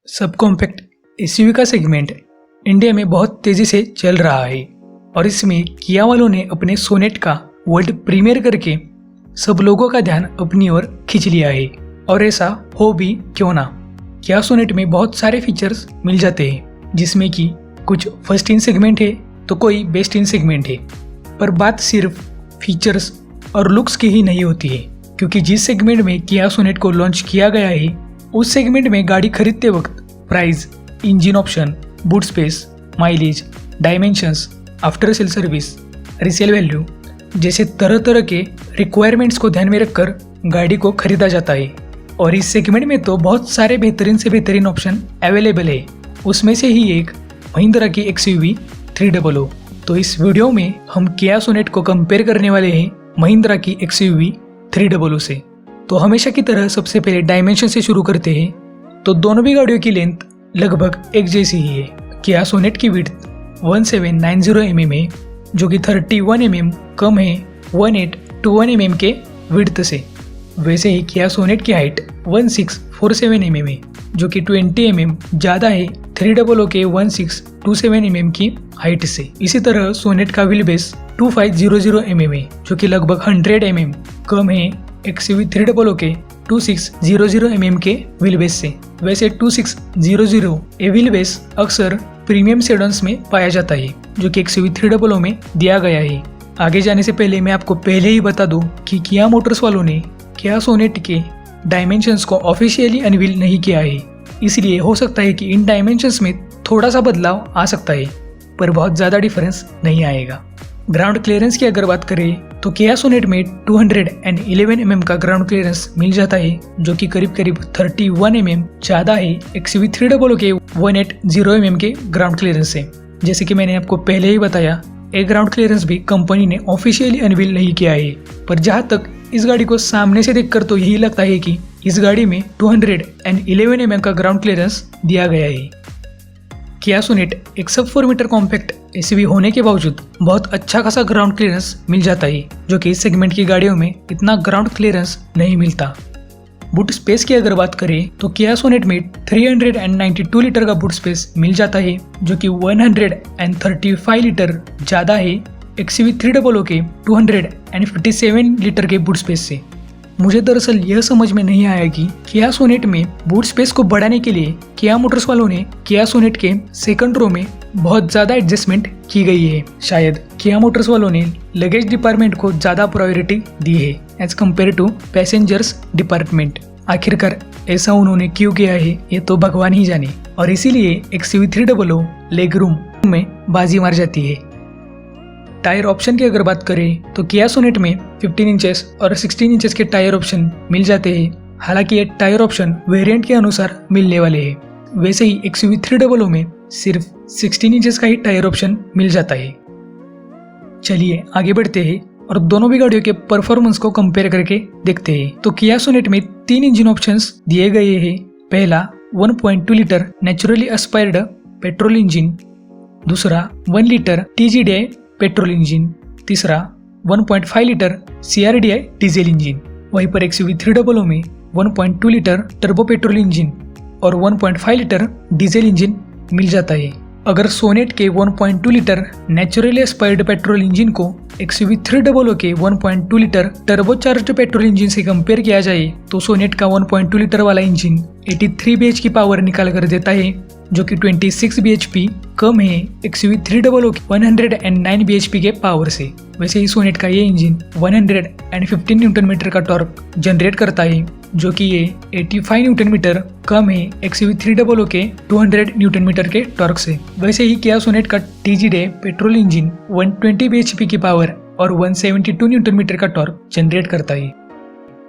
Sub compact SUV का segment India में बहुत तेजी से चल रहा है और इसमें किया वालों ने अपने सोनेट का वर्ल्ड प्रीमियर करके सब लोगों का ध्यान अपनी ओर खींच लिया है। और ऐसा हो भी क्यों ना। किया सोनेट में बहुत सारे फीचर्स मिल जाते हैं, जिसमें कि कुछ फर्स्ट इन सेगमेंट है तो कोई बेस्ट इन सेगमेंट है। पर बात सिर्फ फीचर्स और लुक्स की ही नहीं होती है, क्योंकि जिस सेगमेंट में किया सोनेट को लॉन्च किया गया है उस सेगमेंट में गाड़ी खरीदते वक्त price, engine option, boot space, mileage, dimensions, after sale service, resale value जैसे तरह तरह के रिक्वायरमेंट्स को ध्यान में रखकर गाड़ी को खरीदा जाता है। और इस सेगमेंट में तो बहुत सारे बेहतरीन से बेहतरीन ऑप्शन अवेलेबल है। उसमें से ही एक महिंद्रा की XUV 300। तो इस वीडियो में हम किया सोनेट को कंपेयर करने वाले हैं महिंद्रा की XUV 300 से। तो हमेशा की तरह सबसे पहले डायमेंशन से शुरू करते हैं। तो दोनों भी गाड़ियों की लेंथ लगभग एक जैसी ही है। किया सोनेट की विड्थ 1790 mm है, जो कि 31 mm कम है 1821 mm के विड्थ से। वैसे ही किया सोनेट की हाइट 1647 mm है, जो कि 20 mm ज़्यादा है 300 के 1627 mm की हाइट से। इसी तरह सोनेट का व्हील बेस 2500 mm है, जो कि लगभग 100 mm कम है XUV 300 के 2600 mm के व्हील बेस से। वैसे 2600 ये व्हील बेस अक्सर प्रीमियम सेडन्स में पाया जाता है, जो कि XUV 300 में दिया गया है। आगे जाने से पहले मैं आपको पहले ही बता दूं कि किया मोटर्स वालों ने किया सोनेट के डायमेंशंस को ऑफिशियली अनवील नहीं किया है, इसलिए हो सकता है कि इन डायमेंशंस में थोड़ा सा बदलाव आ सकता है, पर बहुत ज़्यादा डिफरेंस नहीं आएगा। ग्राउंड क्लियरेंस की अगर बात करें तो किया सोनेट में 211 mm का ग्राउंड क्लियरेंस मिल जाता है, जो कि करीब करीब 31 mm ज़्यादा है XUV 300 के 180 mm के ग्राउंड क्लियरेंस से। जैसे कि मैंने आपको पहले ही बताया, एक ग्राउंड क्लियरेंस भी कंपनी ने ऑफिशियली अनवील नहीं किया है, पर जहाँ तक इस गाड़ी को सामने से देखकर तो यही लगता है कि इस गाड़ी में 211 mm का ग्राउंड क्लियरेंस दिया गया है। किया सोनेट एक सब 4 मीटर कॉम्पैक्ट SUV होने के बावजूद बहुत अच्छा खासा ग्राउंड क्लियरेंस मिल जाता है, जो कि इस सेगमेंट की गाड़ियों में इतना ग्राउंड क्लियरेंस नहीं मिलता। बूट स्पेस की अगर बात करें तो किया सोनेट में 392 लीटर का बूट स्पेस मिल जाता है, जो कि 135 लीटर ज़्यादा है XUV 300 के 257 लीटर के बूट स्पेस से। मुझे दरअसल यह समझ में नहीं आया कि किया सोनेट में बूट स्पेस को बढ़ाने के लिए किया मोटर्स वालों ने किया सोनेट के सेकंड रो में बहुत ज़्यादा एडजस्टमेंट की गई है। शायद किया मोटर्स वालों ने लगेज डिपार्टमेंट को ज़्यादा प्रायोरिटी दी है as compare to passengers department. आखिरकार ऐसा उन्होंने क्यों किया है ये तो भगवान ही जाने, और इसीलिए XUV 300 लेग रूम में बाजी मार जाती है। टायर ऑप्शन की अगर बात करें तो किया सोनेट में 15 इंचेस और 16 इंचेस के टायर ऑप्शन मिल जाते हैं। हालांकि ये टायर ऑप्शन वेरिएंट के अनुसार मिलने वाले हैं। वैसे ही XUV 300 में सिर्फ 16 इंचेस का ही टायर ऑप्शन मिल जाता है। चलिए आगे बढ़ते हैं और दोनों भी गाड़ियों के परफॉर्मेंस को कंपेयर करके देखते हैं। तो किया सोनेट में 3 इंजन ऑप्शंस दिए गए हैं। पहला 1.2 litre naturally aspired petrol engine, दूसरा 1 लीटर TGDI पेट्रोल इंजन, तीसरा 1.5 लीटर CRDI डीजल इंजन। वहीं पर XUV 300 में 1.2 लीटर टर्बो पेट्रोल इंजन और 1.5 लीटर डीजल इंजन मिल जाता है। अगर सोनेट के 1.2 litre naturally aspired petrol engine को XUV 300 के 1.2 लीटर टर्बोचार्ज्ड पेट्रोल इंजन से कंपेयर किया जाए तो सोनेट का 1.2 लीटर वाला इंजन 83 bhp की पावर निकाल कर देता है, जो कि 26 bhp कम है XUV 300 के 109 bhp के पावर से। वैसे ही सोनेट का ये इंजन 115 न्यूटन मीटर का टॉर्क जनरेट करता है, जो कि ये 85 न्यूटन मीटर कम है XUV 300 के 200 न्यूटन मीटर के टॉर्क से। वैसे ही किया सोनेट का TGDI पेट्रोल इंजन 120 bhp की पावर और 172 न्यूटन मीटर का टॉर्क जनरेट करता है।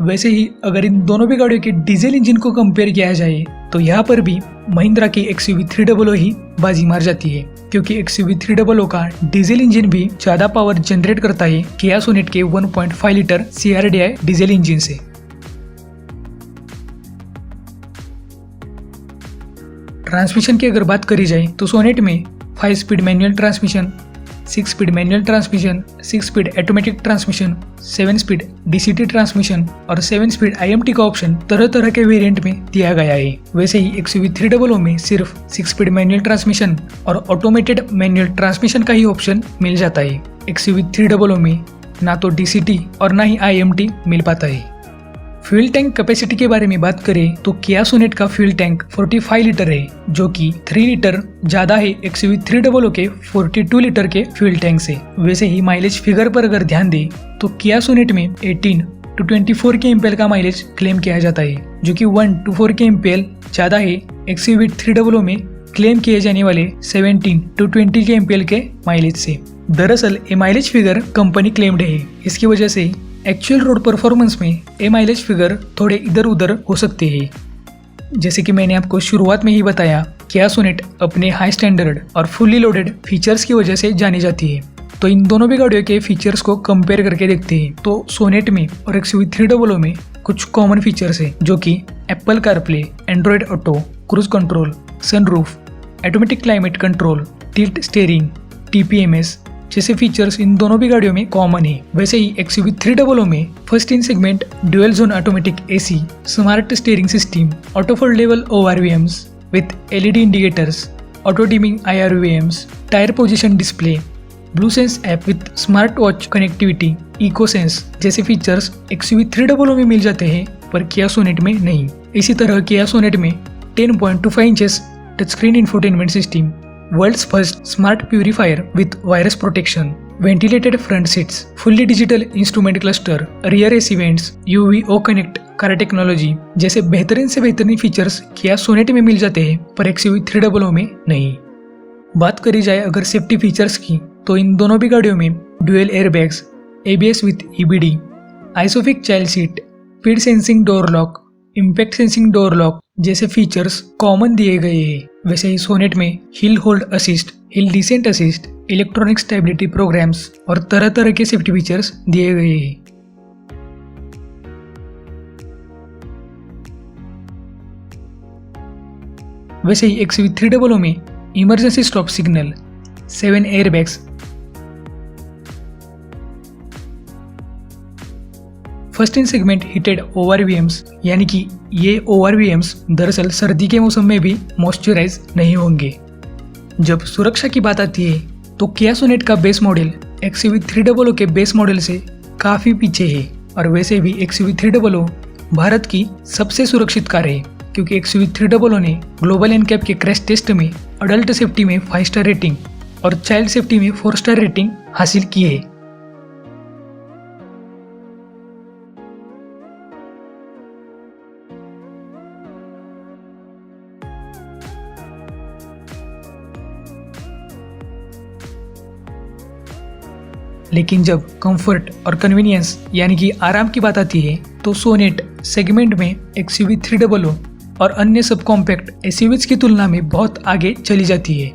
वैसे ही अगर इन दोनों भी गाड़ियों के डीजल इंजन को कंपेयर किया जाए तो यहाँ पर भी महिंद्रा की XUV 300 ही बाजी मार जाती है, क्योंकि XUV 300 का डीजल इंजन भी ज़्यादा पावर जनरेट करता है किया सोनेट के 1.5 लीटर CRDI डीजल इंजन से। ट्रांसमिशन की अगर बात करी जाए तो सोनेट में 5 speed manual transmission, 6 speed manual transmission, 6 speed automatic transmission, 7 speed DCT transmission और 7 स्पीड आईएमटी का ऑप्शन तरह तरह के वेरिएंट में दिया गया है। वैसे ही XUV300 में सिर्फ 6 स्पीड मैनुअल ट्रांसमिशन और ऑटोमेटेड मैनुअल ट्रांसमिशन का ही ऑप्शन मिल जाता है। XUV300 में ना तो डीसीटी और ना ही आईएमटी मिल पाता है। फ्यूल टैंक कैपेसिटी के बारे में बात करें तो किया सोनेट का फ्यूल टैंक 45 लीटर है, जो कि 3 लीटर ज्यादा है XUV300 के 42 लीटर के फ्यूल टैंक से। वैसे ही माइलेज फिगर पर अगर ध्यान दें तो किया सोनेट में 18 to 24 के एमपीएल का माइलेज क्लेम किया जाता है, जो कि 1 to 4 के एमपीएल ज्यादा है XUV300 में क्लेम किए जाने वाले 17 to 20 के एमपीएल के माइलेज से। दरअसल ये माइलेज फिगर कंपनी क्लेम्ड है, इसकी वजह से एक्चुअल रोड परफॉर्मेंस में ये माइलेज फिगर थोड़े इधर उधर हो सकते हैं। जैसे कि मैंने आपको शुरुआत में ही बताया, किया सोनेट अपने हाई स्टैंडर्ड और फुल्ली लोडेड फीचर्स की वजह से जानी जाती है। तो इन दोनों भी गाड़ियों के फीचर्स को कंपेयर करके देखते हैं तो सोनेट में और XUV300 में कुछ कॉमन फीचर्स है, जो कि Apple CarPlay, Android auto, cruise control, sunroof, automatic climate control, tilt steering, TPMS जैसे फीचर्स इन दोनों भी गाड़ियों में कॉमन है। वैसे ही XUV300 में first in segment dual zone automatic AC, smart steering system, auto foldable ORVMs with LED indicators, auto dimming IRVMs, tyre position display, Blue Sense app with smart watch connectivity, eco sense जैसे features XUV300 में मिल जाते हैं पर किया Sonet में नहीं। इसी तरह किया सोनेट में 10.25 inches touch screen infotainment system, world's first smart purifier with virus protection, ventilated front seats, fully digital instrument cluster, rear AC vents, UVO connect car technology जैसे बेहतरीन से बेहतरीन फीचर्स किया सोनेट में मिल जाते हैं पर XUV300 में नहीं। बात करी जाए अगर सेफ्टी फीचर्स की तो इन दोनों भी गाड़ियों में dual airbags, ABS with EBD, Isofix child seat, speed sensing door lock, impact sensing door lock जैसे फीचर्स कॉमन दिए गए हैं। वैसे ही सोनेट में hill hold assist, hill descent assist, electronic stability programs और तरह तरह के सेफ्टी फीचर्स दिए गए हैं। वैसे ही XUV300 में emergency stop signal, 7 airbags, first in segment heated ORVMs, यानी कि ये ORVMs दरअसल सर्दी के मौसम में भी मॉइस्चराइज नहीं होंगे। जब सुरक्षा की बात आती है तो किया सोनेट का बेस मॉडल XUV300 के बेस मॉडल से काफ़ी पीछे है और वैसे भी XUV300 भारत की सबसे सुरक्षित कार है, क्योंकि XUV300 ने ग्लोबल एनकैप के क्रैश टेस्ट में अडल्ट सेफ्टी में 5 स्टार रेटिंग और चाइल्ड सेफ्टी में 4 स्टार रेटिंग हासिल की है। लेकिन जब कंफर्ट और कन्वीनियंस यानी कि आराम की बात आती है तो सोनेट सेगमेंट में XUV300 और अन्य सब कॉम्पैक्ट SUVs की तुलना में बहुत आगे चली जाती है।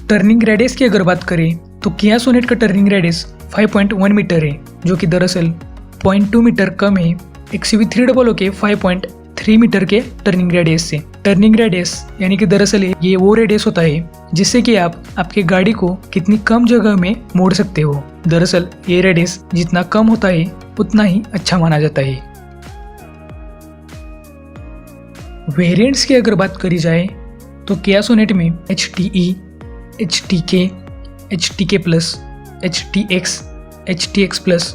टर्निंग रेडियस की अगर बात करें तो किया सोनेट का टर्निंग रेडियस 5.1 मीटर है, जो कि दरअसल 0.2 मीटर कम है XUV300 के 5.3 मीटर के टर्निंग रेडियस से। टर्निंग रेडियस यानी कि दरअसल ये वो रेडियस होता है जिससे कि आप आपके गाड़ी को कितनी कम जगह में मोड़ सकते हो। दरअसल ये रेडियस जितना कम होता है उतना ही अच्छा माना जाता है। वेरिएंट्स की अगर बात करी जाए तो किया सोनेट में HTE, HTK, HTK plus, HTX, HTX plus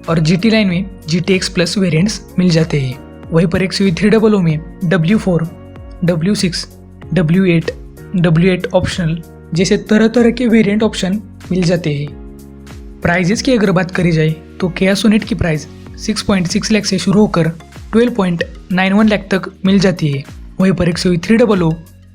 और GT लाइन में GTX प्लस वेरिएंट्स मिल जाते हैं। वहीं पर XUV300 में W4, W6, W8, W8 optional जैसे तरह तरह के वेरिएंट ऑप्शन मिल जाते हैं। प्राइजेस की अगर बात करी जाए तो किया सोनेट की प्राइस 6.6 लाख से शुरू होकर 12.91 लाख तक मिल जाती है। वहीं पर XUV300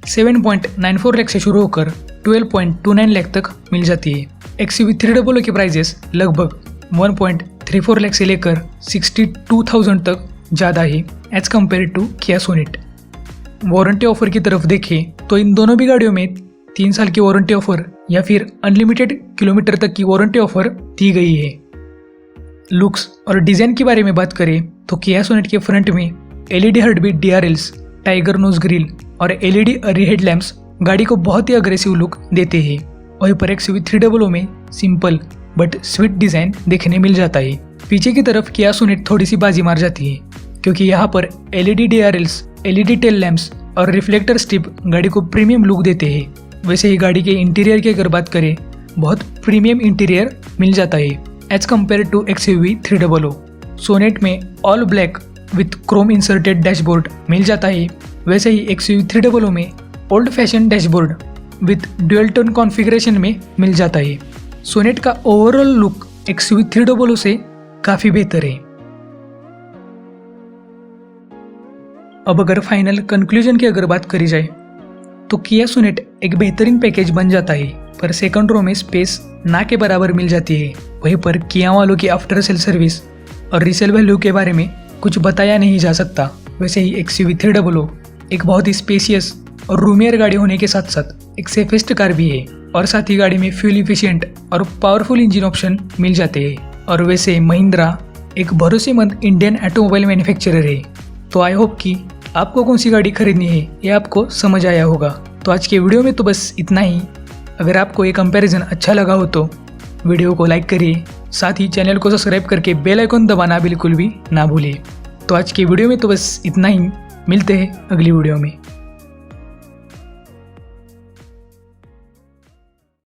7.94 लाख से शुरू होकर 12.29 लाख तक मिल जाती है। XUV300 की प्राइजेस लगभग 1.34 लाख से लेकर 62,000 तक ज़्यादा है एज कम्पेयर टू किया सोनेट। वारंटी ऑफर की तरफ देखें तो इन दोनों भी गाड़ियों में 3 साल की वारंटी ऑफर या फिर अनलिमिटेड किलोमीटर तक की वारंटी ऑफर दी गई है। लुक्स और डिज़ाइन के बारे में बात करें तो किया सोनेट के फ्रंट में LED heartbeat DRLs, tiger nose grille और LED अर्री हेडलैम्प्स गाड़ी को बहुत ही अग्रेसिव लुक देते हैं। वहीं पर XUV 300 में सिंपल बट स्वीट डिज़ाइन देखने मिल जाता है। पीछे की तरफ किया सोनेट थोड़ी सी बाजी मार जाती है, क्योंकि यहाँ पर LED DRLs, LED tail lamps और रिफ्लेक्टर स्ट्रिप गाड़ी को प्रीमियम लुक देते हैं। वैसे ही गाड़ी के इंटीरियर की अगर बात करें, बहुत प्रीमियम इंटीरियर मिल जाता है as compare to XUV 300। Sonet में all black with chrome inserted dashboard मिल जाता है। वैसे ही XUV 300 में old fashion dashboard with dual tone configuration में मिल जाता है। सोनेट का ओवरऑल लुक XUV 300 से काफ़ी बेहतर है। अब अगर फाइनल कंक्लूजन की अगर बात करी जाए तो किया सोनेट एक बेहतरीन पैकेज बन जाता है, पर सेकंड रो में स्पेस ना के बराबर मिल जाती है। वहीं पर किया वालों की आफ्टर सेल सर्विस और रीसेल वैल्यू के बारे में कुछ बताया नहीं जा सकता। वैसे ही XUV 300 एक बहुत ही स्पेसियस और रूमियर गाड़ी होने के साथ साथ एक सेफेस्ट कार भी है, और साथ ही गाड़ी में फ्यूल इफिशिएंट और पावरफुल इंजन ऑप्शन मिल जाते हैं। और वैसे महिंद्रा एक भरोसेमंद इंडियन ऑटोमोबाइल मैन्युफैक्चरर है। तो आई होप कि आपको कौन सी गाड़ी खरीदनी है ये आपको समझ आया होगा। तो आज के वीडियो में तो बस इतना ही। अगर आपको ये कंपैरिजन अच्छा लगा हो तो वीडियो को लाइक करिए, साथ ही चैनल को सब्सक्राइब करके बेल आइकन दबाना बिल्कुल भी ना भूलिए। तो आज के वीडियो में तो बस इतना ही, मिलते हैं अगली वीडियो में।